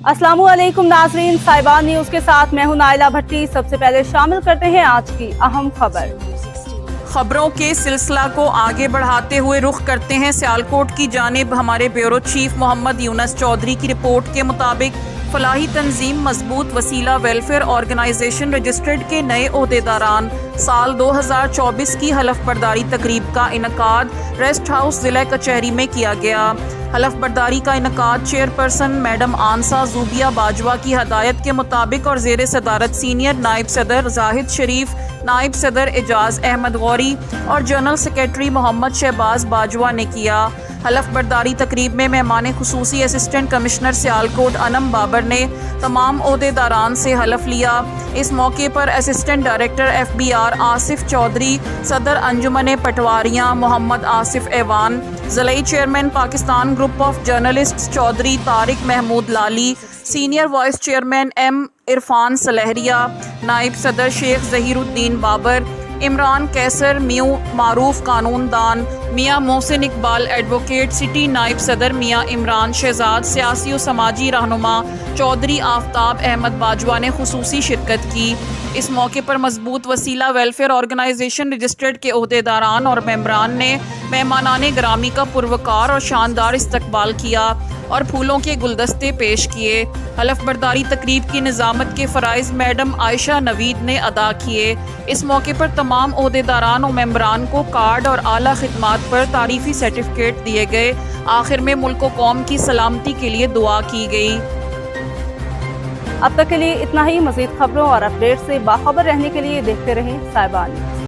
अस्सलामु अलैकुम नाज़रीन, साहिबान न्यूज़ के साथ मैं हूं नाइला भट्टी। सबसे पहले शामिल करते हैं आज की अहम खबरों के सिलसिला को आगे बढ़ाते हुए रुख करते हैं सियालकोट की जानिब। हमारे ब्यूरो चीफ मोहम्मद यूनस चौधरी की रिपोर्ट के मुताबिक फलाही तंजीम मजबूत वसीला वेलफेयर ऑर्गेनाइजेशन रजिस्टर्ड के नए ओहदेदारान साल 2024 की हलफ बर्दारी तकरीब का इनकाद रेस्ट हाउस जिला कचहरी में किया गया। हलफ बर्दारी का इनकाद चेयरपर्सन मैडम आनसा जूबिया बाजवा की हदायत के मुताबिक और ज़ेर सदारत सीनियर नायब सदर जाहिद शरीफ, नायब सदर एजाज अहमद गौरी और जनरल सेक्रेटरी मोहम्मद शहबाज बाजवा ने किया। हलफ बर्दारी तकरीब में मेहमान खुसूसी असिस्टेंट कमिश्नर सियालकोट अनम बाबर ने तमाम ओहदेदारान से हलफ लिया। इस मौके पर assistant director FBI Asif Chaudhry, सदर अंजुमन पटवारियां मोहम्मद आसिफ ऐवान, ज़िलाई chairman Pakistan group of journalists Chaudhry Tariq Mahmood Lali, senior vice chairman M Irfan Salhria, नायब सदर शेख ज़हीरुद्दीन बाबर, इमरान कैसर म्यू मारूफ कानूनदान, मियाँ मोहसिन इकबाल एडवोकेट, सिटी नायब सदर मियाँ इमरान शहजाद, सियासी और समाजी रहनुमा चौधरी आफ्ताब अहमद बाजवा ने खुसूसी शिरकत की। इस मौके पर मजबूत वसीला वेलफेयर ऑर्गेनाइजेशन रजिस्टर्ड के ओहदेदारान और मेंबरान ने मेहमानाने ग्रामी का पुरवकार और शानदार इस्तकबाल किया और फूलों के गुलदस्ते पेश किए। हलफ बर्दारी तकरीब की निज़ामत के फ़राइज़ मैडम आयशा नवीद ने अदा किए। इस मौके पर तमाम ओहदेदारान और मेंबरान को कार्ड और आला खिदमात पर तारीफ़ी सर्टिफिकेट दिए गए। आखिर में मुल्क व कौम की सलामती के लिए दुआ की गई। अब तक के लिए इतना ही। मज़ीद खबरों और अपडेट से बाखबर रहने के लिए देखते रहें साहिबान।